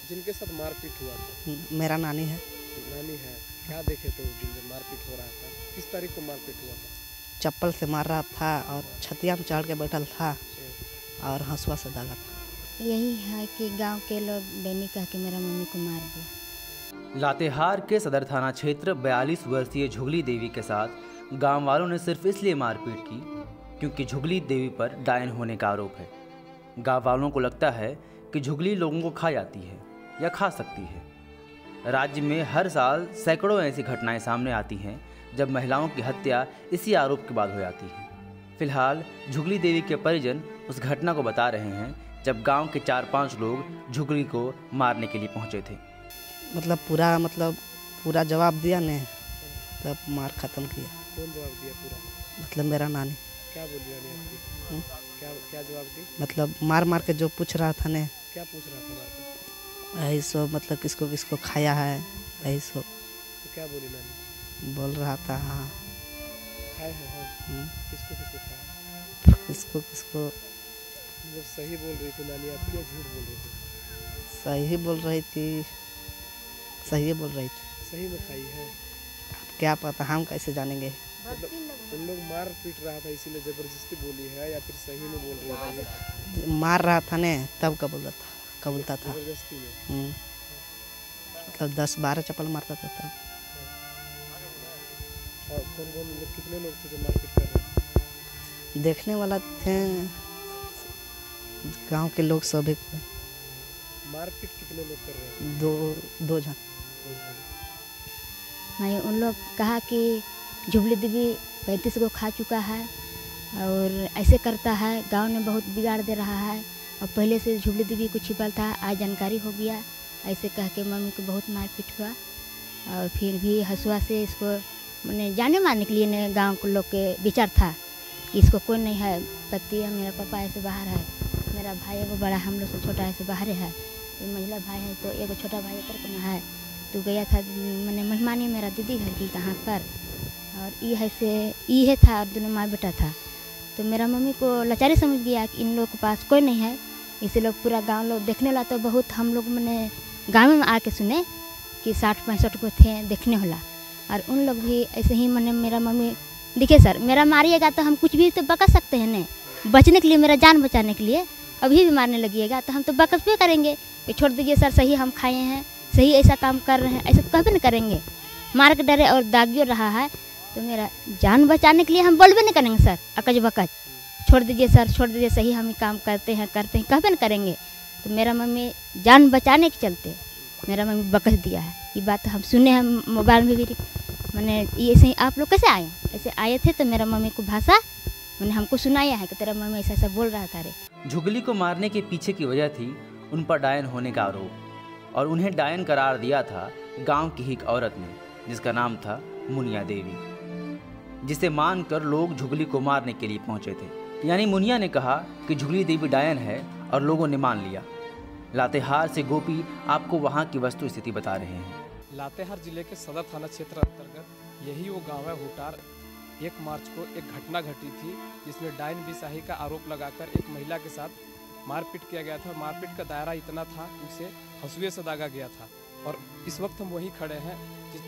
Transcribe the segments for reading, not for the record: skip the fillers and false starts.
जिनके साथ मारपीट हुआ था? मेरा नानी है। नानी है। क्या देखे थे उस दिन जब मारपीट हो रहा था? किस तारीख को मारपीट हुआ था? चप्पल से मार रहा था और छतिया में चढ़ के बैठल था और हंसुआ से दागा था। यही है कि गांव के लोग डैनी कह के मेरा मम्मी को मार दिया। लातेहार के सदर थाना क्षेत्र 42 वर्षीय झुगली देवी के साथ गांव वालों ने सिर्फ इसलिए मारपीट की क्योंकि झुगली देवी पर डायन होने का आरोप है। गांव वालों को लगता है कि झुगली लोगों को खा जाती है या खा सकती है। राज्य में हर साल सैकड़ों ऐसी घटनाएं सामने आती हैं जब महिलाओं की हत्या इसी आरोप के बाद हो जाती है। फिलहाल झुगली देवी के परिजन उस घटना को बता रहे हैं जब गांव के 4-5 लोग झुगली को मारने के लिए पहुंचे थे। पूरा जवाब दिया ने तब मार खत्म किया। कौन जवाब दिया पूरा? मतलब मेरा नानी। क्या बोली नानी आपकी? क्या जवाब दी? मतलब मार के जो पूछ रहा था ने। क्या पूछ रहा था मार के? यही सो मतलब किसको खाया है यही सो। तो क्या बोली नानी? बोल रहा था हाँ खाए हैं हम। किसको खाया? किसको जब सही बोल रही थी नानी आप क्या झूठ बोल रही थी? सही बोल रही थी। सही में खाई है? अब क्या पता हम कैसे जानेंगे। मतलब उन लोग मार पीट रहा था इसीलिए जबरदस्ती बोली है या फिर सही में बोल रही थी? मार रहा था ने तब कबूलता था जबरदस्ती में। मतलब 10-12 चप्पल मारता था तब। और कौन लोग कितने लोग थे जो मारपीट कर रहे थे? देखने वाला थे गांव के लोग सभी। मारपीट कितने लोग कर रहे हैं? दो जन। मैं उन लोग कहा कि झुगली देवी 35 को खा चुका है और ऐसे करता है, गांव में बहुत बिगाड़ दे रहा है और पहले से झुगली देवी को छिपल था, आज जानकारी हो गया। ऐसे कह के मम्मी को बहुत मारपीट हुआ और फिर भी हंसुआ से इसको मैंने जाने मारने के लिए ने गांव के लोग के विचार था कि इसको कोई नहीं है, पति है, मेरा पापा ऐसे बाहर है, मेरा भाई एगो बड़ा हम लोग से छोटा ऐसे बाहर है, ये महिला भाई है तो एगो छोटा भाई कर को है तो गया था मैंने मेहमानी मेरा दीदी घर की कहाँ पर और ये था और दोनों माँ बेटा था। तो मेरा मम्मी को लाचारी समझ गया कि इन लोगों के पास कोई नहीं है, इसे लोग पूरा गांव लोग देखने वाला तो बहुत हम लोग मैंने गाँव में आके सुने कि 60-65 को थे देखने वाला और उन लोग भी ऐसे ही मैंने मेरा मम्मी देखिए सर मेरा मारिएगा तो हम कुछ भी तो बका सकते हैं न, बचने के लिए मेरा जान बचाने के लिए अभी भी मारने लगिएगा तो हम तो बकस भी करेंगे कि छोड़ दीजिए सर, सही हम खाए हैं, सही ऐसा काम कर रहे हैं, ऐसा तो कभी नहीं करेंगे। मार के डरे और दागियो रहा है तो मेरा जान बचाने के लिए हम बोलबे नहीं करेंगे सर अकज बकज, छोड़ दीजिए सर, छोड़ दीजिए, सही हम ही काम करते हैं कहबे नहीं करेंगे। तो मेरा मम्मी जान बचाने के चलते मेरा मम्मी बकस दिया है। ये बात हम सुने हैं मोबाइल में भी, मैंने ये ऐसे ही आप लोग कैसे आए, ऐसे आए थे तो मेरा मम्मी को भाषा मैंने हमको सुनाया है कि तेरा मम्मी ऐसा बोल रहा था रे। झुगली को मारने के पीछे की वजह थी उन पर डायन होने का आरोप और उन्हें डायन करार दिया था गांव की ही एक औरत ने जिसका नाम था मुनिया देवी, जिसे मानकर लोग झुगली को मारने के लिए पहुंचे थे। यानी मुनिया ने कहा कि झुगली देवी डायन है और लोगों ने मान लिया। लातेहार से गोपी आपको वहां की वस्तु स्थिति बता रहे हैं। लातेहार जिले के सदर थाना क्षेत्र अंतर्गत यही वो गांव है हुटार। 1 मार्च को एक घटना घटी थी जिसमें डायन बिसाही का आरोप लगाकर एक महिला के साथ मारपीट किया गया था। मारपीट का दायरा इतना था कि उसे हंसुए से दागा गया था और इस वक्त हम वहीं खड़े हैं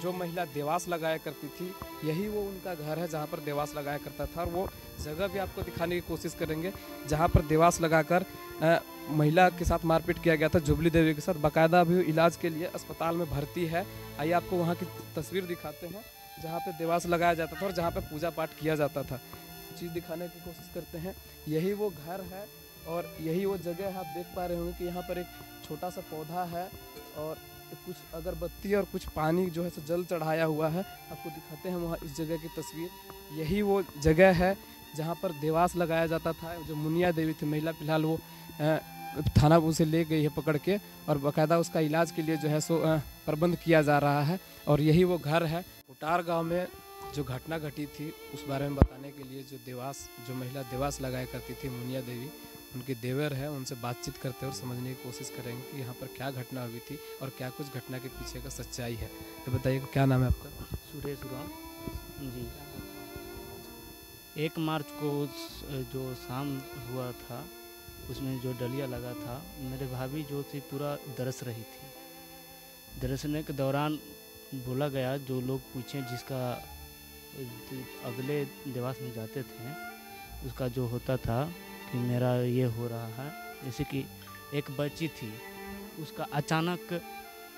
जो महिला देवास लगाया करती थी, यही वो उनका घर है जहाँ पर देवास लगाया करता था और वो जगह भी आपको दिखाने की कोशिश करेंगे जहाँ पर देवास लगाकर महिला के साथ मारपीट किया गया था झुगली देवी के साथ। बाकायदा अभी इलाज के लिए अस्पताल में भर्ती है। आइए आपको वहाँ की तस्वीर दिखाते हैं जहाँ पे देवास लगाया जाता था और जहाँ पे पूजा पाठ किया जाता था। चीज़ दिखाने की कोशिश करते हैं। यही वो घर है और यही वो जगह है। आप देख पा रहे होंगे कि यहाँ पर एक छोटा सा पौधा है और कुछ अगरबत्ती और कुछ पानी जो है सो जल चढ़ाया हुआ है। आपको दिखाते हैं वहाँ इस जगह की तस्वीर। यही वो जगह है जहाँ पर देवास लगाया जाता था। जो मुनिया देवी थी महिला, फिलहाल वो थाना उसे ले गई है पकड़ के और बाकायदा उसका इलाज के लिए जो है सो प्रबंध किया जा रहा है। और यही वो घर है। हुटार गांव में जो घटना घटी थी उस बारे में बताने के लिए जो महिला देवास लगाया करती थी मुनिया देवी, उनके देवर है, उनसे बातचीत करते और समझने की कोशिश करेंगे कि यहाँ पर क्या घटना हुई थी और क्या कुछ घटना के पीछे का सच्चाई है। तो बताइए क्या नाम है आपका? सुरेश राम जी। 1 मार्च को जो शाम हुआ था उसमें जो डलिया लगा था, मेरे भाभी जो थी पूरा दरस रही थी। दरसने के दौरान बोला गया, जो लोग पूछें जिसका अगले देवास में जाते थे उसका जो होता था कि मेरा ये हो रहा है। जैसे कि एक बच्ची थी, उसका अचानक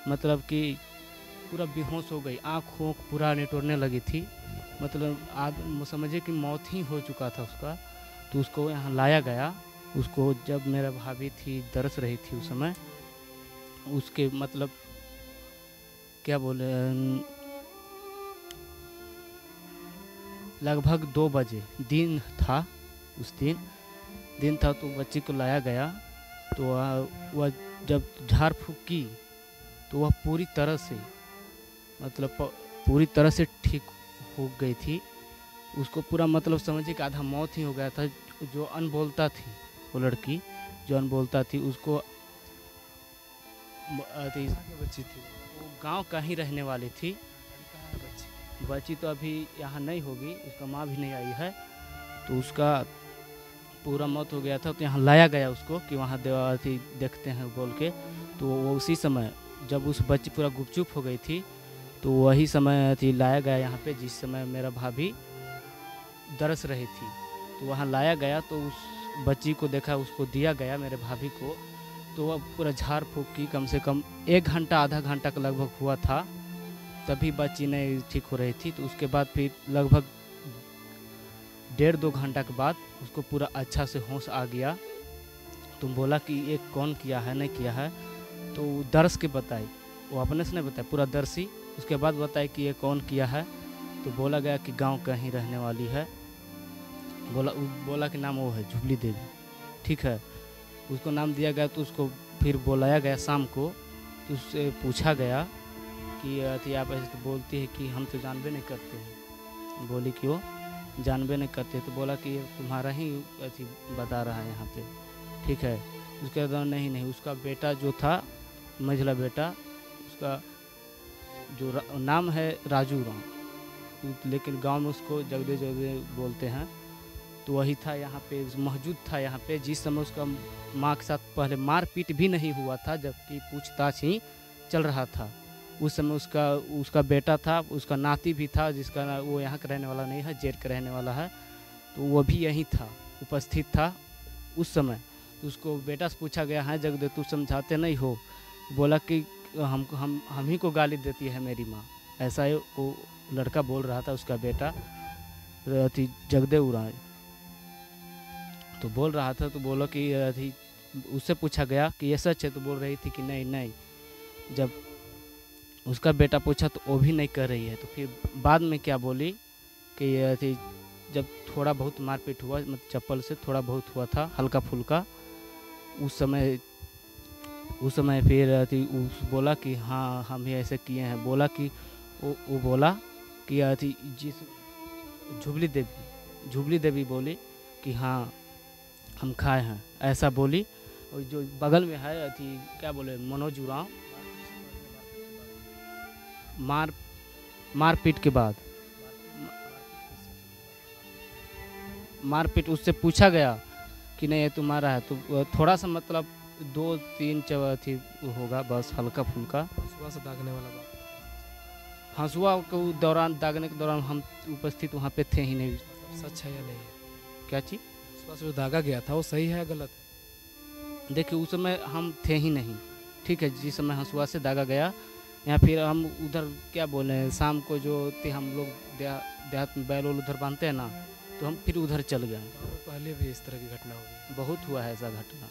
मतलब कि पूरा बेहोश हो गई, आँख पूरा निटोरने लगी थी, मतलब समझिए कि मौत ही हो चुका था उसका। तो उसको यहाँ लाया गया। उसको जब मेरा भाभी थी दरस रही थी उस समय, उसके मतलब क्या बोले, लगभग 2 बजे दिन था, उस दिन था। तो बच्ची को लाया गया। तो वह जब झाड़ फूँक की तो वह पूरी तरह से मतलब पूरी तरह से ठीक हो गई थी। उसको पूरा मतलब समझिए कि आधा मौत ही हो गया था। जो अनबोलता थी, वो लड़की जो अनबोलता थी, उसको बच्ची थी, वो गांव का ही रहने वाली थी। बच्ची तो अभी यहाँ नहीं होगी, उसका माँ भी नहीं आई है। तो उसका पूरा मौत हो गया था। तो यहाँ लाया गया उसको कि वहाँ देवाथी देखते हैं बोल के। तो वो उसी समय जब उस बच्ची पूरा गुपचुप हो गई थी, तो वही समय थी लाया गया यहाँ पे, जिस समय मेरा भाभी दरस रही थी। तो वहाँ लाया गया। तो उस बच्ची को देखा, उसको दिया गया मेरे भाभी को। तो वह पूरा झाड़ फूँक की कम से कम 1 घंटा आधा घंटा का लगभग हुआ था, तभी बच्ची नहीं ठीक हो रही थी। तो उसके बाद फिर लगभग 1.5-2 घंटा के बाद उसको पूरा अच्छा से होश आ गया। तुम बोला कि ये कौन किया है नहीं किया है, तो दर्श के बताई, वो अपने से नहीं बताया, पूरा दर्शी। उसके बाद बताया कि ये कौन किया है। तो बोला गया कि गांव का ही रहने वाली है। बोला कि नाम वो है झुबली देवी, ठीक है। उसको नाम दिया गया। तो उसको फिर बुलाया गया शाम को। तो उससे पूछा गया कि अति आप ऐसे तो बोलती है कि हम तो जानबे नहीं करते हैं। बोली कि वो जानबे नहीं करते। तो बोला कि ये तुम्हारा ही अति बता रहा है यहाँ पे, ठीक है। उसके बाद नहीं, उसका बेटा जो था, मझला बेटा, उसका जो नाम है राजू राम, लेकिन गांव में उसको जगदे बोलते हैं। तो वही था यहाँ पे, मौजूद था यहाँ पे जिस समय उसका माँ के साथ पहले मारपीट भी नहीं हुआ था, जबकि पूछताछ ही चल रहा था। उस समय उसका बेटा था, उसका नाती भी था, जिसका वो यहाँ का रहने वाला नहीं है, जेर का रहने वाला है। तो वो भी यहीं था, उपस्थित था उस समय। तो उसको बेटा से पूछा गया है, जगदे तू समझाते नहीं हो। बोला कि हम ही को गाली देती है मेरी माँ, ऐसा ही वो लड़का बोल रहा था, उसका बेटा जगदे उराय। तो बोल रहा था। तो बोला कि उससे पूछा गया कि ये सच है। तो बोल रही थी कि नहीं। जब उसका बेटा पूछा तो वो भी नहीं कर रही है। तो फिर बाद में क्या बोली कि जब थोड़ा बहुत मारपीट हुआ, मतलब चप्पल से थोड़ा बहुत हुआ था, हल्का फुल्का, उस समय फिर बोला कि हाँ हम ही ऐसे किए हैं। बोला कि वो बोला कि जिस झुबली देवी बोली कि हाँ हम खाए हैं, ऐसा बोली। और जो बगल में है क्या बोले, मनोज उरांव, मारपीट के बाद मारपीट उससे पूछा गया कि नहीं ये तुम्हारा है। तो थोड़ा सा मतलब 2-3 चौथी होगा बस, हल्का फुल्का हंसुआ से दागने वाला बात। हंसुआ के दौरान दागने के दौरान हम उपस्थित वहाँ पे थे ही नहीं। सच है या नहीं है? क्या चीज़? हंसुआ से जो दागा गया था वो सही है या गलत है? देखिए उस समय हम थे ही नहीं, ठीक है। जिस समय हंसुआ से दागा गया, या फिर हम उधर क्या बोले, शाम को जो थे हम लोग देहात में बैल उधर बांधते हैं ना, तो हम फिर उधर चल गए। पहले भी इस तरह की घटना हुई? बहुत हुआ है ऐसा घटना,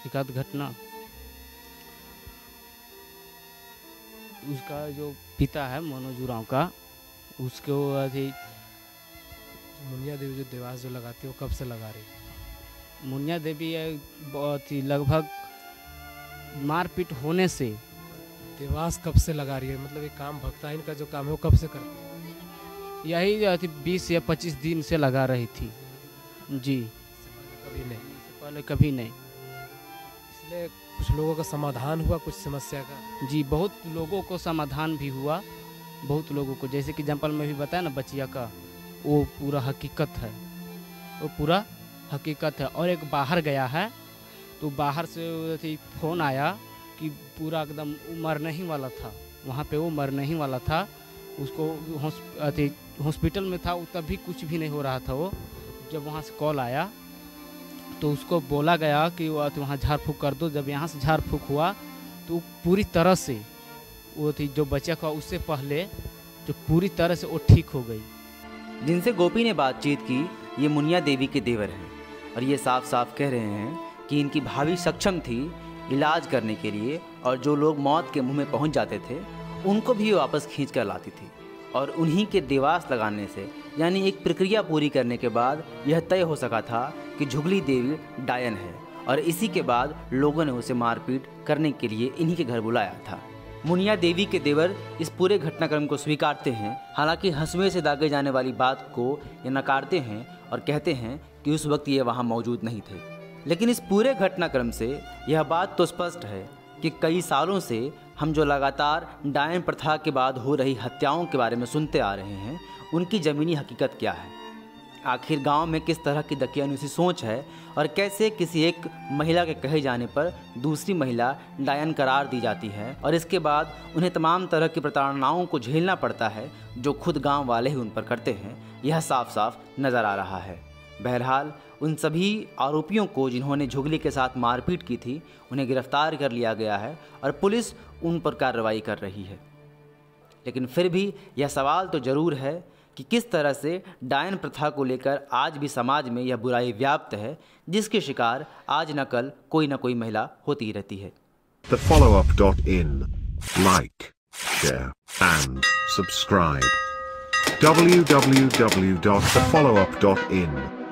एक आध घटना। उसका जो पिता है मनोज उरांव का, उसको मुनिया देवी जो देवास जो लगाती है वो कब से लगा रही? मुनिया देवी बहुत ही लगभग मारपीट होने से देवास कब से लगा रही है? मतलब ये काम भक्ताइन का जो काम है वो कब से करती है? यही 20 या 25 दिन से लगा रही थी जी। कभी नहीं? पहले कभी नहीं। इसलिए कुछ लोगों का समाधान हुआ कुछ समस्या का? जी, बहुत लोगों को समाधान भी हुआ, बहुत लोगों को। जैसे कि जंपल में भी बताया ना बचिया का, वो पूरा हकीकत है। वो पूरा हकीकत है। और एक बाहर गया है तो बाहर से फ़ोन आया कि पूरा एकदम वो मरने ही वाला था, वहाँ पे वो मरने ही वाला था, उसको हॉस्पिटल में था, वो तभी कुछ भी नहीं हो रहा था। वो जब वहाँ से कॉल आया तो उसको बोला गया कि वहाँ झाड़ फूँक कर दो। जब यहाँ से झाड़ फूँक हुआ तो पूरी तरह से वो जो बच्चा था उससे पहले जो पूरी तरह से वो ठीक हो गई। जिनसे गोपी ने बातचीत की ये मुनिया देवी के देवर हैं और ये साफ साफ कह रहे हैं कि इनकी भाभी सक्षम थी इलाज करने के लिए, और जो लोग मौत के मुंह में पहुंच जाते थे उनको भी वापस खींच कर लाती थी। और उन्हीं के देवास लगाने से, यानी एक प्रक्रिया पूरी करने के बाद यह तय हो सका था कि झुगली देवी डायन है, और इसी के बाद लोगों ने उसे मारपीट करने के लिए इन्हीं के घर बुलाया था। मुनिया देवी के देवर इस पूरे घटनाक्रम को स्वीकारते हैं, हालांकि हंसुए से दागे जाने वाली बात को ये नकारते हैं और कहते हैं कि उस वक्त ये वहाँ मौजूद नहीं थे। लेकिन इस पूरे घटनाक्रम से यह बात तो स्पष्ट है कि कई सालों से हम जो लगातार डायन प्रथा के बाद हो रही हत्याओं के बारे में सुनते आ रहे हैं, उनकी ज़मीनी हकीकत क्या है। आखिर गांव में किस तरह की दकियानुसी सोच है और कैसे किसी एक महिला के कहे जाने पर दूसरी महिला डायन करार दी जाती है और इसके बाद उन्हें तमाम तरह की प्रताड़नाओं को झेलना पड़ता है जो खुद गांव वाले ही उन पर करते हैं, यह साफ साफ नज़र आ रहा है। बहरहाल उन सभी आरोपियों को जिन्होंने झुगली के साथ मारपीट की थी उन्हें गिरफ्तार कर लिया गया है और पुलिस उन पर कार्रवाई कर रही है। लेकिन फिर भी यह सवाल तो ज़रूर है कि किस तरह से डायन प्रथा को लेकर आज भी समाज में यह बुराई व्याप्त है, जिसके शिकार आज न कल कोई न कोई महिला होती रहती है। TheFollowUp.in. Like, share and subscribe. www.thefollowup.in